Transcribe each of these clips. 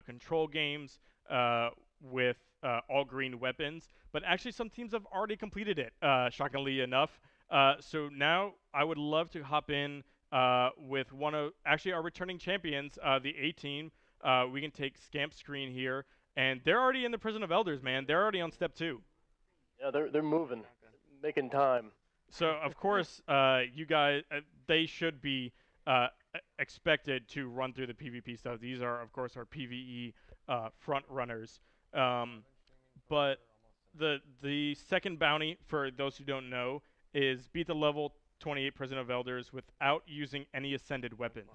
control games with all green weapons, but actually some teams have already completed it, shockingly enough. So now I would love to hop in with one of actually our returning champions, the A team. We can take Scamp Screen here, and they're already in the Prison of Elders, man. They're already on step 2. Yeah, they're moving, making time. So of course, you guys, they should be expected to run through the PvP stuff. These are, of course, our PvE front runners. Um, but the second bounty, for those who don't know, is beat the level 28 Prison of Elders without using any ascended weapons.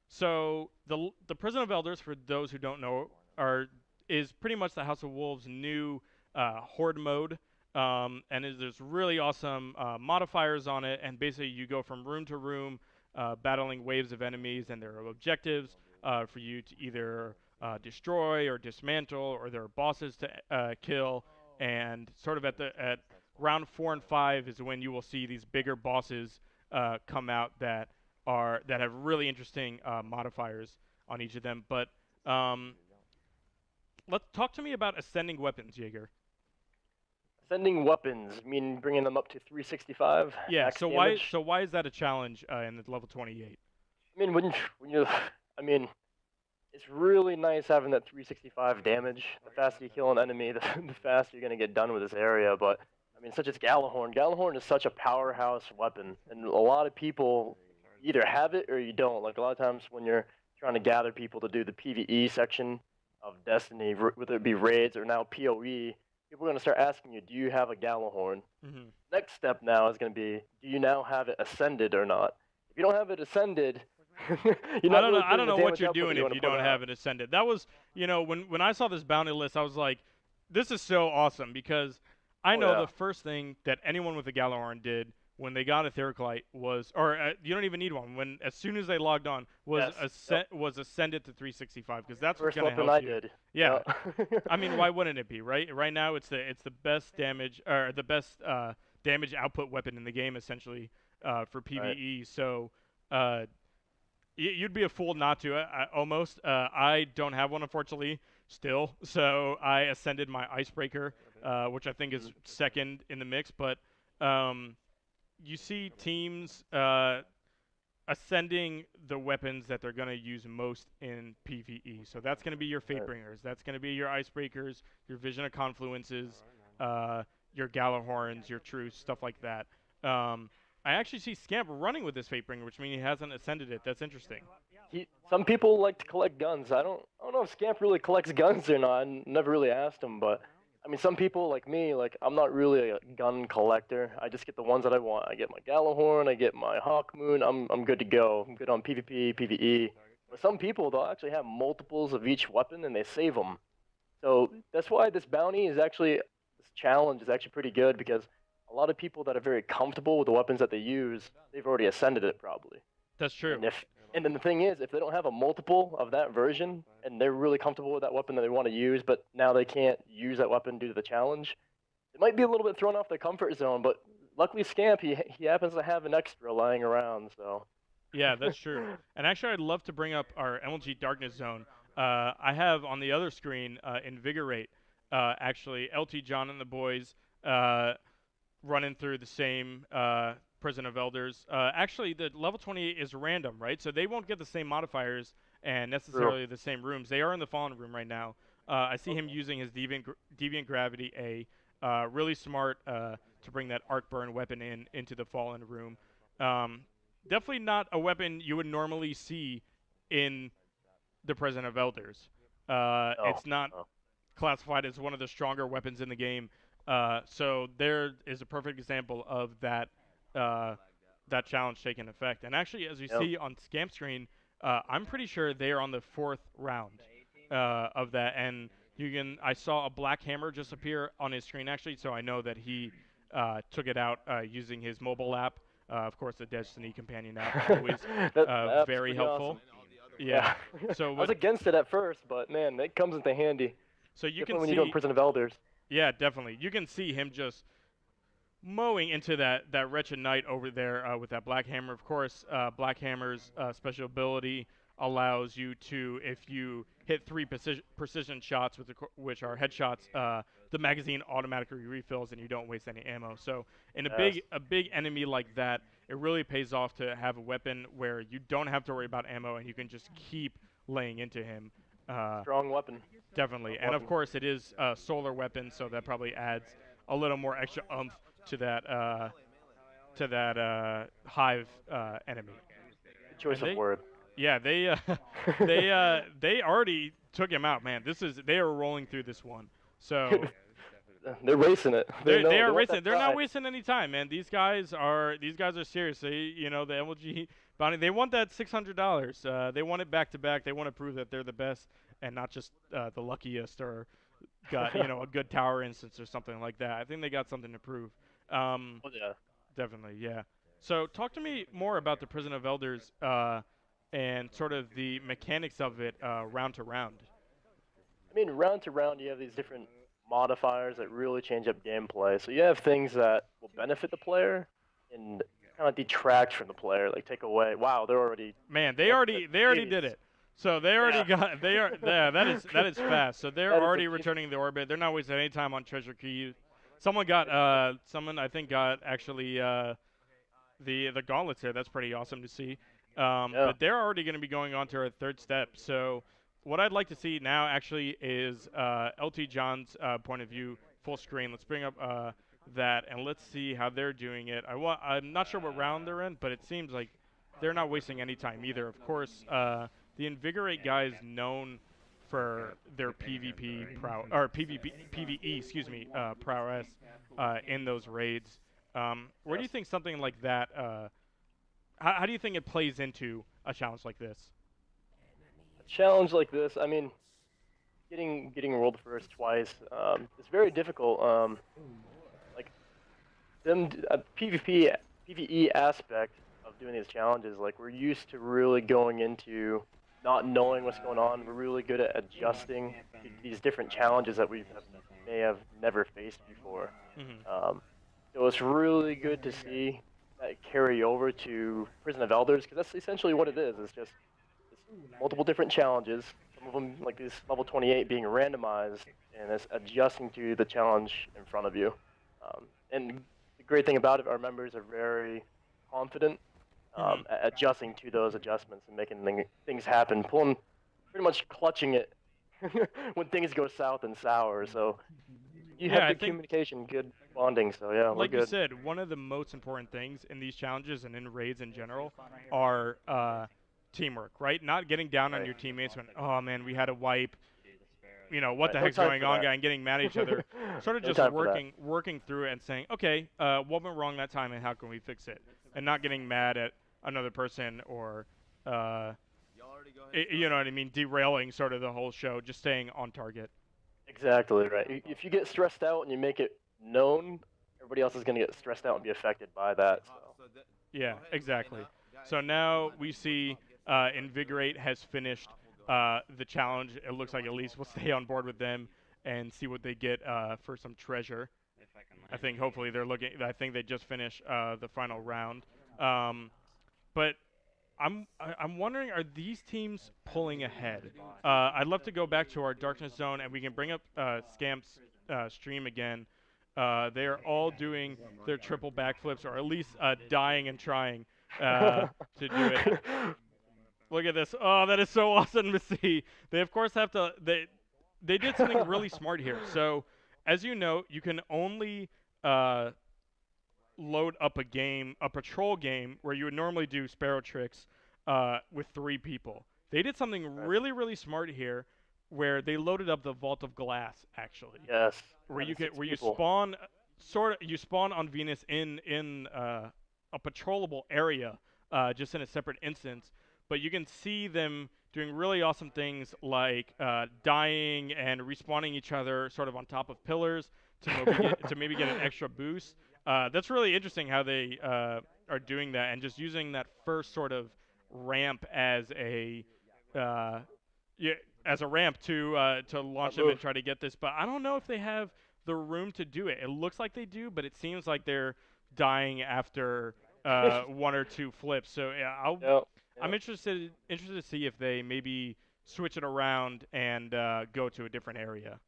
So the Prison of Elders, for those who don't know, is pretty much the House of Wolves' new horde mode. And there's really awesome modifiers on it, and basically you go from room to room, battling waves of enemies, and there are objectives for you to either destroy or dismantle, or there are bosses to kill. And sort of at round 4 and 5 is when you will see these bigger bosses come out that have really interesting modifiers on each of them. But let's talk to me about ascending weapons, Jaeger. Sending weapons, mean bringing them up to 365. Yeah. Max So damage. why is that a challenge in the level 28? I mean, when you, I mean, it's really nice having that 365 damage. The faster you kill an enemy, the faster you're gonna get done with this area. But I mean, such as Galahorn. Galahorn is such a powerhouse weapon, and a lot of people either have it or you don't. Like a lot of times when you're trying to gather people to do the PvE section of Destiny, whether it be raids or now PoE, people are gonna start asking you, do you have a Galahorn? Mm-hmm. Next step now is gonna be, do you now have it ascended or not? If you don't have it ascended, you're not really I don't putting the know what damage you're output that doing you if want you to put don't out. have it ascended. That was, when I saw this bounty list, I was like, this is so awesome, because I Oh know yeah. the first thing that anyone with a Galahorn did when they got a Theraclite was, or you don't even need one. When as soon as they logged on, was Yes. Yep. was ascended to 365, because that's what's First gonna weapon help I you. did. Yeah, Yep. I mean, why wouldn't it be, right? Right now, it's the best damage, or the best damage output weapon in the game, essentially, for Right. PVE. So uh, you'd be a fool not to. Almost. I don't have one, unfortunately, still. So I ascended my icebreaker, which I think is Mhm. second in the mix. But um, you see teams ascending the weapons that they're going to use most in PvE. So that's going to be your Right. Fatebringers. That's going to be your icebreakers, your Vision of Confluences, your Galahorns, your Truce, stuff like that. Um, I actually see Scamp running with this Fatebringer, which means he hasn't ascended it. That's interesting. Some people like to collect guns. I don't know if Scamp really collects guns or not. I never really asked him, but I mean, some people like me, like I'm not really a gun collector. I just get the ones that I want. I get my Galahorn, I get my Hawkmoon. I'm good to go. I'm good on PvP, PvE. But some people they'll actually have multiples of each weapon and they save them. So that's why this bounty is actually this challenge is actually pretty good because a lot of people that are very comfortable with the weapons that they use, they've already ascended it probably. That's true. And then the thing is, if they don't have a multiple of that version and they're really comfortable with that weapon that they want to use, but now they can't use that weapon due to the challenge, it might be a little bit thrown off their comfort zone. But luckily, Scamp he happens to have an extra lying around, so. Yeah, that's true. And actually, I'd love to bring up our LG Darkness Zone. I have on the other screen Invigorate. Actually, LT John and the boys running through the same Prison of Elders. Actually, the level 28 is random, right? So they won't get the same modifiers and True. necessarily the same rooms. They are in the Fallen room right now. I see him using his Deviant Gravity A. Really smart to bring that Arc Burn weapon into the Fallen room. Um, Definitely not a weapon you would normally see in the Prison of Elders. No, It's not no. classified as one of the stronger weapons in the game. So there is a perfect example of uh, that challenge taking effect. And actually, as you Yep. see on Scamp screen, I'm pretty sure they are on the fourth round of that. And I saw a black hammer just appear on his screen actually, so I know that he took it out using his mobile app. Of course, the Destiny companion app, always That app's very pretty helpful. awesome. Yeah. Yeah. So I was what? against it at first, but man, it comes into handy. So you can Definitely when you go in see, Prison of Elders. yeah, definitely. You can see him just mowing into that wretched knight over there with that black hammer. Of course, black hammer's special ability allows you to, if you hit 3 precision shots, which are headshots, the magazine automatically refills and you don't waste any ammo. So in Yes. a big enemy like that, it really pays off to have a weapon where you don't have to worry about ammo and you can just keep laying into him. Uh, Strong weapon. Definitely, Strong and of weapon. course it is a solar weapon, so that probably adds a little more extra oomph to that hive enemy. Good choice And of word. yeah, they already took him out, man. They are rolling through this one, so They're racing it. They they know they are want racing. that They're not prize. wasting any time, man. These guys are serious. The MLG bounty. They want that $600. They want it back to back. They want to prove that they're the best and not just the luckiest or got a good tower instance or something like that. I think they got something to prove. Um, Oh yeah. Definitely, yeah. So talk to me more about the Prison of Elders and sort of the mechanics of it round to round. I mean, round to round, you have these different modifiers that really change up gameplay. So you have things that will benefit the player and kind of detract from the player, like take away. Wow, they're already Man, going to it. they already Jeez. did it. So they already Yeah. got they are yeah, that is fast. So they're That is a already beast. returning the orbit. They're not wasting any time on treasure keys. Someone I think got actually the gauntlets here. That's pretty awesome to see. Yeah. But they're already going to be going on to our third step. So what I'd like to see now actually is LT John's point of view full screen. Let's bring up that and let's see how they're doing it. I'm not sure what round they're in, but it seems like they're not wasting any time either. Of course, the Invigorate guys known for their PvE, excuse me, prowess in those raids. Where do you Yes. think something like that? How do you think it plays into a challenge like this? A challenge like this, I mean, getting world first twice, it's very difficult. Like PvE aspect of doing these challenges, like we're used to really going into not knowing what's going on. We're really good at adjusting to these different challenges that may have never faced before. Hmm. So it's really good to see that carry over to Prison of Elders because that's essentially what it is. It's multiple different challenges. Some of them, like this level 28, being randomized and it's adjusting to the challenge in front of you. And the great thing about it, our members are very confident Hmm. at adjusting to those adjustments and making things happen, pulling, pretty much clutching it when things go south and sour. So you have Yeah, I good think, communication, good bonding. So yeah, we're like you good. said, one of the most important things in these challenges and in raids in general are teamwork, right? Not getting down on Right. your teammates when, oh man, we had a wipe. What Right. the No heck's time going for on, that. guy, and getting mad at each other. Sort of No just time for that. working through it and saying, okay, what went wrong that time and how can we fix it? And not getting mad at another person or, uh, you know what I mean, derailing sort of the whole show, just staying on target. Exactly right. If you get stressed out and you make it known, everybody else is going to get stressed out and be affected by that. So Yeah, exactly. So now we see Invigorate has finished the challenge. It looks like at least we'll stay on board with them and see what they get for some treasure. I think hopefully they're looking. I think they just finished the final round. Um, but I'm wondering, are these teams pulling ahead? I'd love to go back to our Darkness Zone and we can bring up Scamp's stream again. They are all doing their triple backflips, or at least dying and trying to do it. Look at this! Oh, that is so awesome to see. They of course have to. They did something really smart here. So, as you know, you can only uh, load up a patrol game where you would normally do Sparrow tricks with 3 people. They did something Right. really, really smart here, where they loaded up the Vault of Glass actually, Yes. where Down to you can six where you people. spawn you spawn on Venus in a patrollable area, just in a separate instance, but you can see them doing really awesome things like dying and respawning each other sort of on top of pillars to maybe get an extra boost. That's really interesting how they are doing that and just using that first sort of ramp uh, yeah, as a ramp to launch Smart them and move. try to get this. But I don't know if they have the room to do it. It looks like they do, but it seems like they're dying after 1 or 2 flips. So yeah, Yeah. I'm Yeah. interested to see if they maybe switch it around and go to a different area.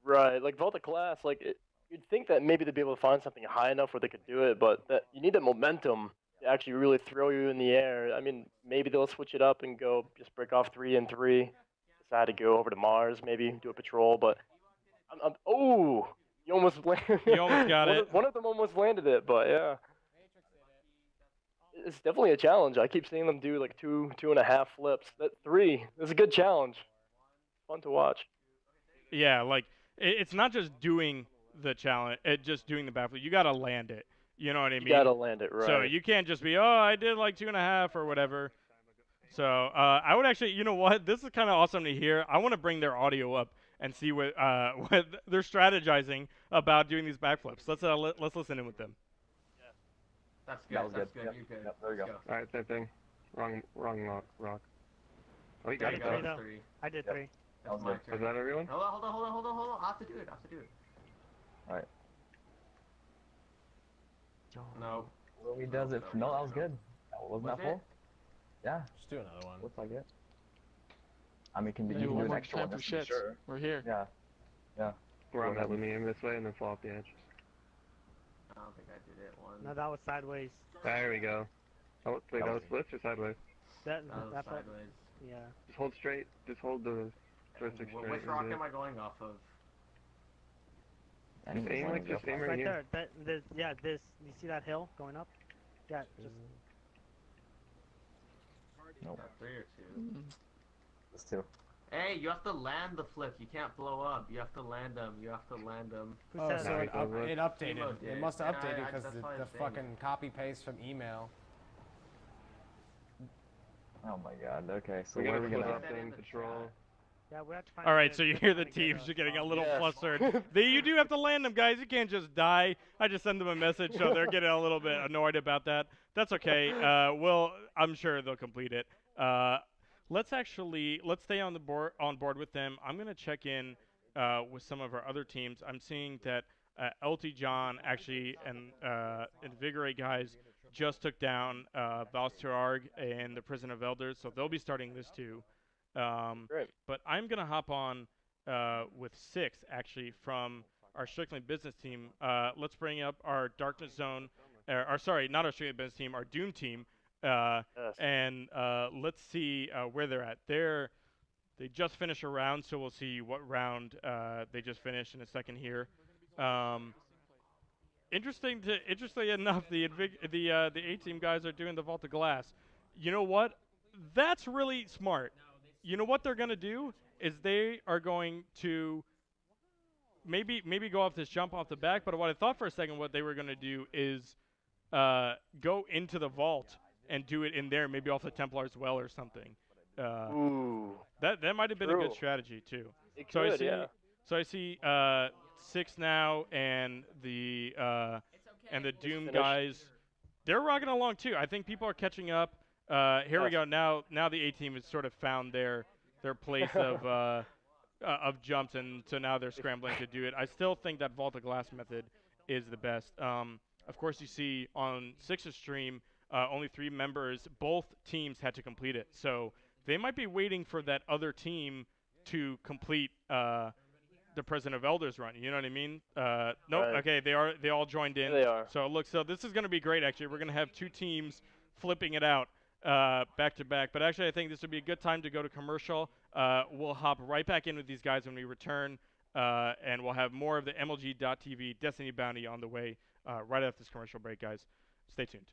Right, like Volta class, you'd think that maybe they'd be able to find something high enough where they could do it, but that you need that momentum to actually really throw you in the air. I mean, maybe they'll switch it up and go just break off 3 and 3. Decide to go over to Mars, maybe do a patrol, but oh, you almost landed. You almost got it. One of them almost landed it, but yeah, it's definitely a challenge. I keep seeing them do like 2.5 flips. That 3 is a good challenge. Fun to watch. Yeah, like it's not just doing the challenge, just doing the backflip. You gotta land it. You know what I mean? You gotta land it right. So you can't just be, oh, I did like 2.5 or whatever. So I would actually, you know what? This is kind of awesome to hear. I want to bring their audio up and see what they're strategizing about doing these backflips. Let's listen in with them. That's good. That's good. You're good. Yep, there we go. All right, same thing. Wrong rock. Oh, you There got you it. go. Though. 3. I did Yep. 3. That's my Is turn. that everyone? Hold on. I have to do it. Alright. No. Well, he does it. No, that was good. Wasn't Was that full? it? Yeah, Just do another one. looks like it. I mean, you Do can do one an more extra time one for just to be shits. sure. We're here. Yeah. Round that with me aim this way and then fall off the edge. I don't think I did it one. No, that was sideways. There we go. Oh, wait, that was splits or sideways? That That was part, sideways. yeah. Just hold straight. Just hold the joystick straight. Which and rock do it. am I going off of? I Just think aim one like is this, up aim on- right Right here. there. You see that hill going up? Yeah, just Nope, Got 3 or 2. Mm. it's 2. Hey, you have to land the flip. You can't blow up. You have to land them. who Oh, said so that? it updated. Emo It did. must have Yeah, updated I- because that's the why I'm saying fucking copy paste from email. Oh my god, okay, so We where gotta are we split gonna... up then patrol. Yeah, we have to find. All right, good- so you good hear the time to get teams are getting a little Yes. flustered. You do have to land them, guys. You can't just die. I just send them a message, so they're getting a little bit annoyed about that. That's okay. I'm sure they'll complete it. Let's stay on board with them. I'm gonna check in with some of our other teams. I'm seeing that LT John actually and Invigorate guys just took down Valsterarg and the Prison of Elders, so they'll be starting this too. Great. But I'm gonna hop on with 6 actually from our Strickland business team. Let's bring up our Darkness Zone, sorry, not our Strickland business team, our Doom team, Yes. and let's see where they're at. They just finished a round, so we'll see what round they just finished in a second here. Interestingly enough, the A team guys are doing the Vault of Glass. You know what? That's really smart. You know what they're gonna do is they are going to maybe go off this jump off the back. But what I thought for a second, what they were gonna do is go into the vault and do it in there, maybe off the Templar's well or something. Ooh. That might have been a good True. strategy too. It So could, I see. yeah. So I see 6 now, and the Doom finished. guys, they're rocking along too. I think people are catching up. Here we Yes. go. Now the A team has sort of found their place of jumps, and so now they're scrambling to do it. I still think that Vault of Glass method is the best. Of course, you see on 6's stream, only 3 members. Both teams had to complete it, so they might be waiting for that other team to complete the Prison of Elders run. You know what I mean? Nope. Right. Okay, they all joined in. There they are. So this is going to be great. Actually, we're going to have 2 teams flipping it out back to back. But actually, I think this would be a good time to go to commercial. We'll hop right back in with these guys when we return, and we'll have more of the MLG.TV Destiny Bounty on the way right after this commercial break, guys. Stay tuned.